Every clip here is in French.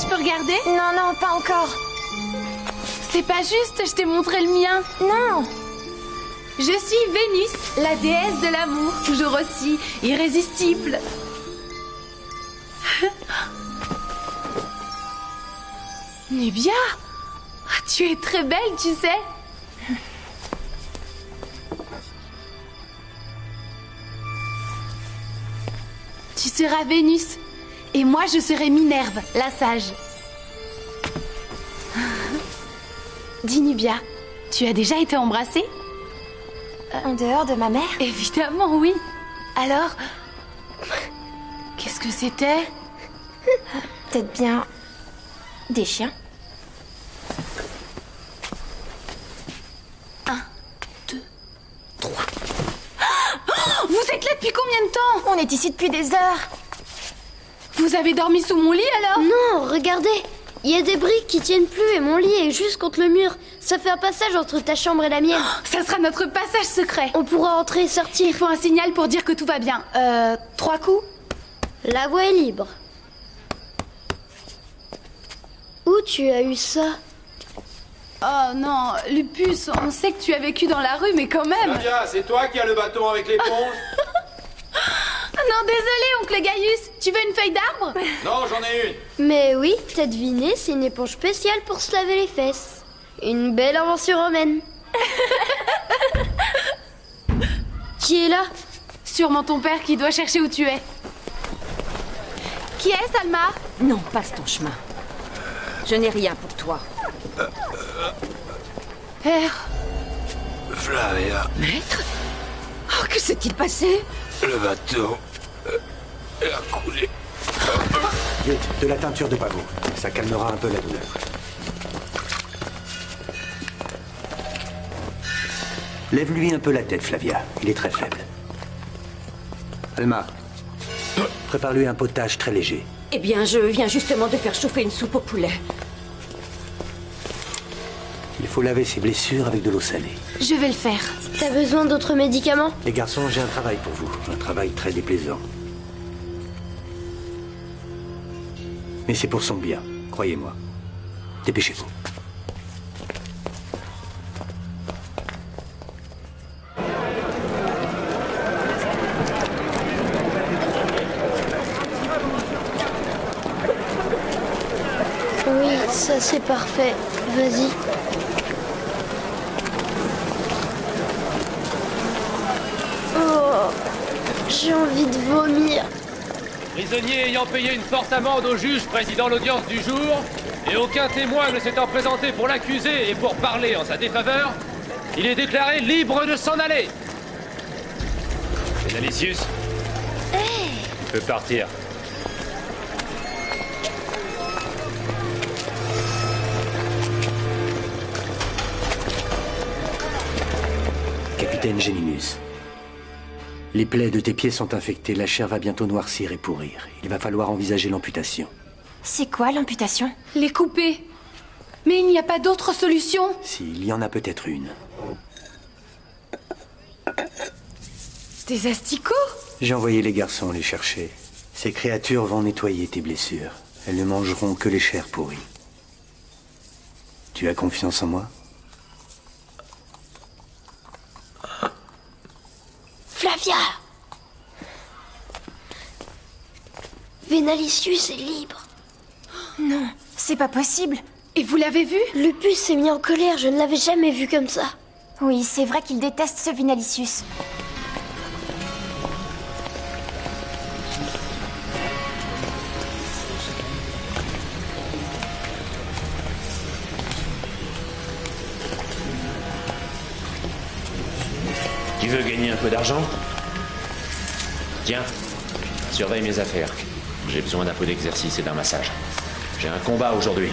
Je peux regarder? Non, non, pas encore. C'est pas juste, je t'ai montré le mien. Non. Je suis Vénus, la déesse de l'amour, toujours aussi irrésistible. Nubia, tu es très belle, tu sais. Tu seras Vénus, et moi je serai Minerve, la sage. Dis Nubia, tu as déjà été embrassée? En dehors de ma mère? Évidemment, oui. Alors, qu'est-ce que c'était? Peut-être bien des chiens. 1, 2, 3. Oh, vous êtes là depuis combien de temps? On est ici depuis des heures. Vous avez dormi sous mon lit alors? Non, regardez. Il y a des briques qui tiennent plus et mon lit est juste contre le mur. Ça fait un passage entre ta chambre et la mienne. Ça sera notre passage secret. On pourra entrer et sortir. Il faut un signal pour dire que tout va bien. 3 coups? La voie est libre. Où tu as eu ça? Oh non, Lupus, on sait que tu as vécu dans la rue, mais quand même. Flavia, c'est toi qui as le bâton avec l'éponge? Non, désolé, oncle Gaius. Tu veux une feuille d'arbre? Non, j'en ai une. Mais oui, t'as deviné, c'est une éponge spéciale pour se laver les fesses. Une belle invention romaine. Qui est là? Sûrement ton père qui doit chercher où tu es. Qui est, Salma? Non, passe ton chemin. Je n'ai rien pour toi. Père. Flavia, Maître? Oh, que s'est-il passé? le bateau a coulé. Vite, de la teinture de pavot. Ça calmera un peu la douleur. Lève-lui un peu la tête, Flavia. Il est très faible. Alma, prépare-lui un potage très léger. Eh bien, je viens justement de faire chauffer une soupe au poulet. Il faut laver ses blessures avec de l'eau salée. Je vais le faire. T'as besoin d'autres médicaments? Les garçons, j'ai un travail pour vous. Un travail très déplaisant. Mais c'est pour son bien, croyez-moi. Dépêchez-vous. Oui, ça c'est parfait. Vas-y. Oh, j'ai envie de vomir. Prisonnier ayant payé une forte amende au juge présidant l'audience du jour, et aucun témoin ne s'étant présenté pour l'accuser et pour parler en sa défaveur, il est déclaré libre de s'en aller. Vénalicius, tu peux partir. Capitaine Génimus. Les plaies de tes pieds sont infectées, la chair va bientôt noircir et pourrir. Il va falloir envisager l'amputation. C'est quoi l'amputation? Les couper. Mais il n'y a pas d'autre solution. S'il y en a peut-être une. Des asticots? J'ai envoyé les garçons les chercher. Ces créatures vont nettoyer tes blessures. Elles ne mangeront que les chairs pourries. Tu as confiance en moi? Flavia! Vénalicius est libre. Non, c'est pas possible. Et vous l'avez vu? Lupus s'est mis en colère, je ne l'avais jamais vu comme ça. Oui, c'est vrai qu'il déteste ce Vénalicius. Tu veux gagner un peu d'argent? Tiens, surveille mes affaires. J'ai besoin d'un peu d'exercice et d'un massage. J'ai un combat aujourd'hui.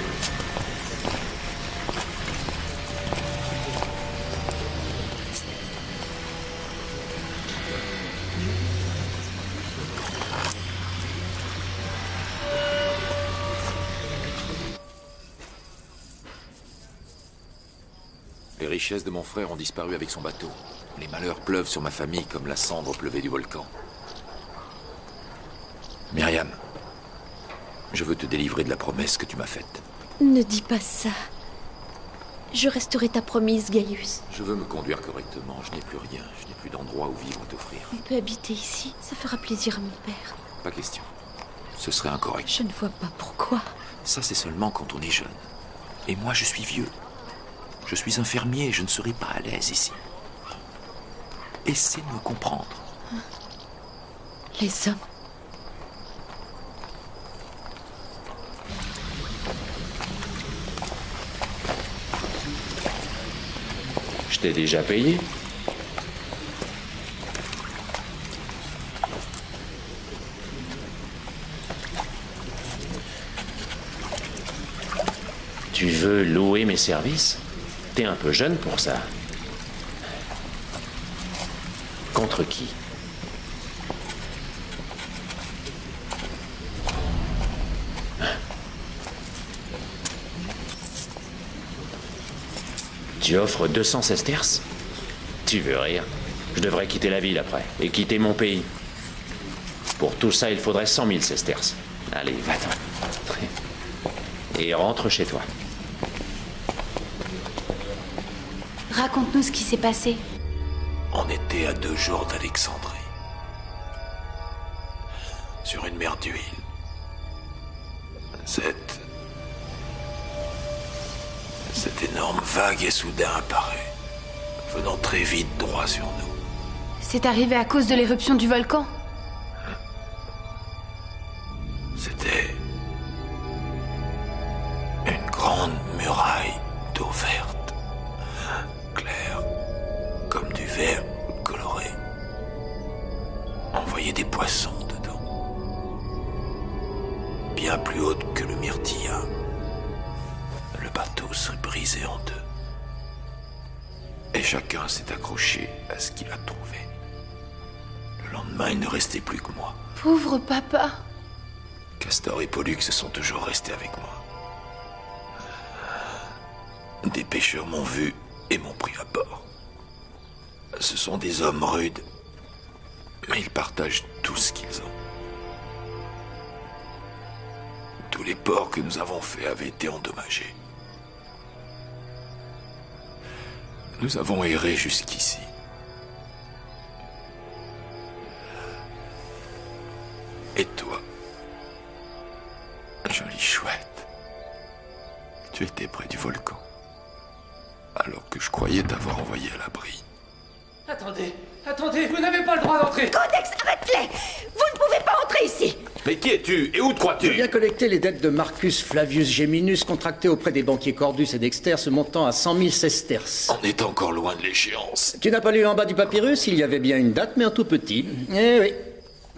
Les richesses de mon frère ont disparu avec son bateau. Les malheurs pleuvent sur ma famille comme la cendre pleuvait du volcan. Myriam, Je veux te délivrer de la promesse que tu m'as faite. Ne dis pas ça. Je resterai ta promise, Gaius. Je veux me conduire correctement. Je n'ai plus rien. Je n'ai plus d'endroit où vivre à t'offrir. On peut habiter ici. Ça fera plaisir à mon père. Pas question. Ce serait incorrect. Je ne vois pas pourquoi. Ça, c'est seulement quand on est jeune. Et moi, je suis vieux. Je suis un fermier et je ne serai pas à l'aise ici. Essaie de me comprendre. Les hommes. Je t'ai déjà payé. Tu veux louer mes services? T'es un peu jeune pour ça. Contre qui? Tu offres 200 sesterces? Tu veux rire? Je devrais quitter la ville après, et quitter mon pays. Pour tout ça, il faudrait 100 000 sesterces. Allez, va-t'en. Et rentre chez toi. Raconte-nous ce qui s'est passé. On était à 2 jours d'Alexandrie. Sur une mer d'huile. Cette énorme vague est soudain apparue, venant très vite droit sur nous. C'est arrivé à cause de l'éruption du volcan? C'était une grande muraille d'eau verte, claire, comme du verre coloré. On voyait des poissons dedans, bien plus haute que le myrtilla. Le bateau serait brisé en deux. Et chacun s'est accroché à ce qu'il a trouvé. Le lendemain, il ne restait plus que moi. Pauvre papa. Castor et Pollux sont toujours restés avec moi. Des pêcheurs m'ont vu et m'ont pris à bord. Ce sont des hommes rudes, mais ils partagent tout ce qu'ils ont. Tous les ports que nous avons faits avaient été endommagés. Nous avons erré jusqu'ici. Et toi, jolie chouette, tu étais près du volcan, alors que je croyais t'avoir envoyé à l'abri. Attendez, vous n'avez pas le droit d'entrer. Codex, arrête-les! Vous ne pouvez pas entrer ici! Mais qui es-tu et où te Je crois-tu? viens collecter les dettes de Marcus Flavius Geminus contractées auprès des banquiers Cordus et Dexter se montant à 100 000 sesterces. On est encore loin de l'échéance. Tu n'as pas lu en bas du papyrus? Il y avait bien une date, mais un tout petit. Eh oui.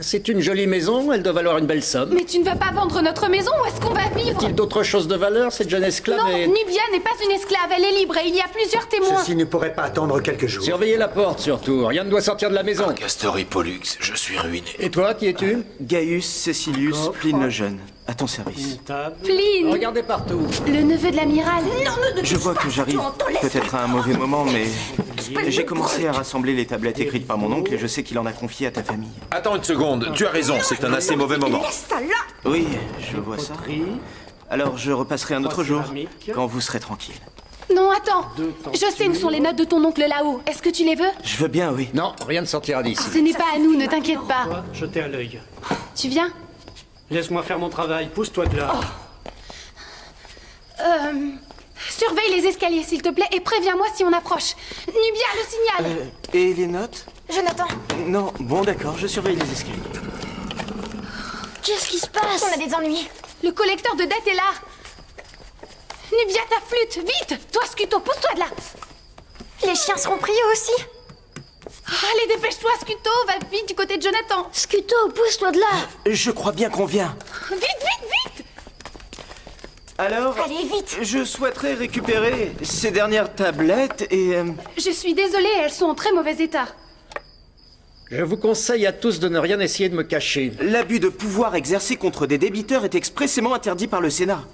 C'est une jolie maison, elle doit valoir une belle somme. Mais tu ne vas pas vendre notre maison, où est-ce qu'on va vivre? Y a-t-il d'autres choses de valeur, cette jeune esclave? Non, Nubia n'est pas une esclave, elle est libre et il y a plusieurs témoins. Ceci ne pourrait pas attendre quelques jours. Surveillez la porte, surtout. Rien ne doit sortir de la maison. Castor et Pollux, je suis ruiné. Et toi, qui es-tu? Gaius Cecilius Pline le Jeune, à ton service. Pline, Regardez partout. le neveu de l'amiral. Je vois que j'arrive peut-être à un mauvais moment, mais j'ai commencé à rassembler les tablettes écrites par mon oncle et je sais qu'il en a confié à ta famille. Attends une seconde, tu as raison, c'est un assez mauvais moment. Laisse ça là! Oui, je vois ça. Alors je repasserai un autre jour, quand vous serez tranquille. Non, attends. Je sais où sont les notes de ton oncle là-haut. Est-ce que tu les veux? Je veux bien, oui. Non, rien ne sortira d'ici. Ce n'est pas à nous, ne t'inquiète pas. Jetez à l'œil. Tu viens? Laisse-moi faire mon travail, pousse-toi de là. Surveille les escaliers, s'il te plaît, et préviens-moi si on approche. Nubia, le signal. Et les notes? Jonathan, Non, bon d'accord, je surveille les escaliers. Qu'est-ce qui se passe? on a des ennuis. Le collecteur de dettes est là. Nubia, ta flûte, vite. Toi, Scuto, pousse-toi de là. Les chiens seront pris eux aussi. Allez, dépêche-toi, Scuto, va vite du côté de Jonathan. Scuto, pousse-toi de là! Je crois bien qu'on vient. Vite, vite, vite. Alors, Allez, vite. je souhaiterais récupérer ces dernières tablettes et... Je suis désolée, elles sont en très mauvais état. Je vous conseille à tous de ne rien essayer de me cacher. L'abus de pouvoir exercé contre des débiteurs est expressément interdit par le Sénat.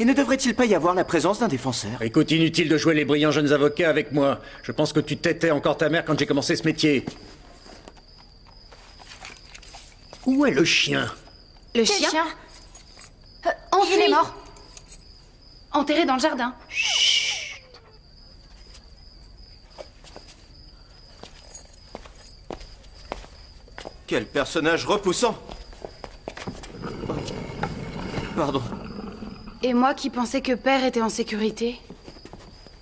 Et ne devrait-il pas y avoir la présence d'un défenseur? Écoute, inutile de jouer les brillants jeunes avocats avec moi. Je pense que tu t'étais encore ta mère quand j'ai commencé ce métier. Où est le chien? Le Quel chien? chien Angela est mort. Enterré dans le jardin. Quel personnage repoussant! Pardon. Et moi qui pensais que Père était en sécurité.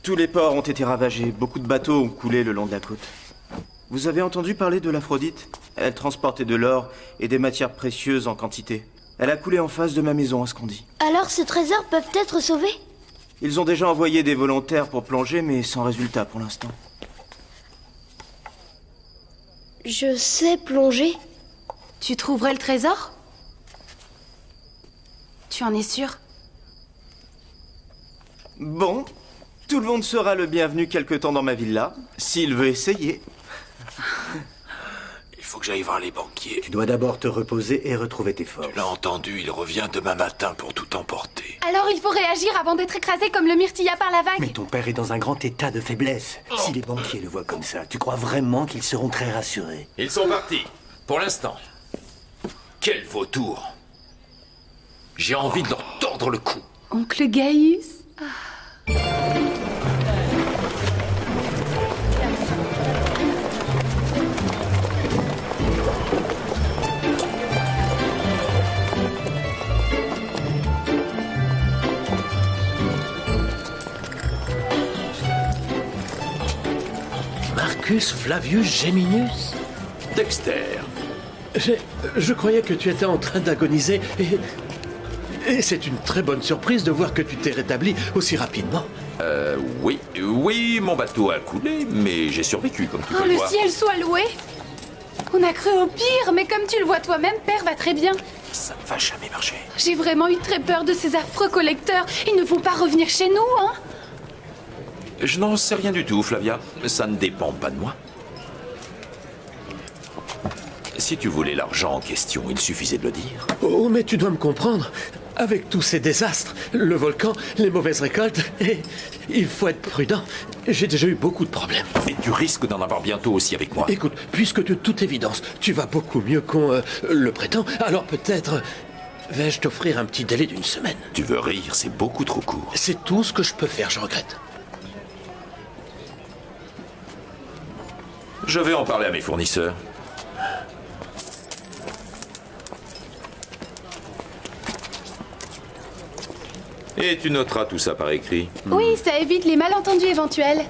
Tous les ports ont été ravagés. Beaucoup de bateaux ont coulé le long de la côte. Vous avez entendu parler de l'Aphrodite? Elle transportait de l'or et des matières précieuses en quantité. Elle a coulé en face de ma maison, à ce qu'on dit. Alors ces trésors peuvent être sauvés? Ils ont déjà envoyé des volontaires pour plonger, mais sans résultat pour l'instant. Je sais plonger. Tu trouverais le trésor? Tu en es sûr? Bon, tout le monde sera le bienvenu quelque temps dans ma villa, s'il veut essayer. Il faut que j'aille voir les banquiers. Tu dois d'abord te reposer et retrouver tes forces. Tu l'as entendu, il revient demain matin pour tout emporter. Alors il faut réagir avant d'être écrasé comme le myrtilla par la vague. Mais ton père est dans un grand état de faiblesse. Si les banquiers le voient comme ça, tu crois vraiment qu'ils seront très rassurés? Ils sont partis, pour l'instant. Quel vautour! J'ai envie de leur tordre le cou. Oncle Gaius. Marcus Flavius Geminius? Dexter. Je croyais que tu étais en train d'agoniser et c'est une très bonne surprise de voir que tu t'es rétabli aussi rapidement. Oui, mon bateau a coulé, mais j'ai survécu, comme tu peux le Le voir. ciel soit loué. On a cru au pire, mais comme tu le vois toi-même, Père va très bien. Ça ne va jamais marcher. J'ai vraiment eu très peur de ces affreux collecteurs. Ils ne vont pas revenir chez nous, hein? Je n'en sais rien du tout, Flavia. Ça ne dépend pas de moi. Si tu voulais l'argent en question, il suffisait de le dire. Oh, mais tu dois me comprendre. Avec tous ces désastres, le volcan, les mauvaises récoltes, et il faut être prudent. J'ai déjà eu beaucoup de problèmes. Et tu risques d'en avoir bientôt aussi avec moi. Écoute, puisque de toute évidence, tu vas beaucoup mieux qu'on le prétend, alors peut-être vais-je t'offrir un petit délai d'1 semaine. Tu veux rire, c'est beaucoup trop court. C'est tout ce que je peux faire, je regrette. Je vais en parler à mes fournisseurs. Et tu noteras tout ça par écrit. Oui, ça évite les malentendus éventuels.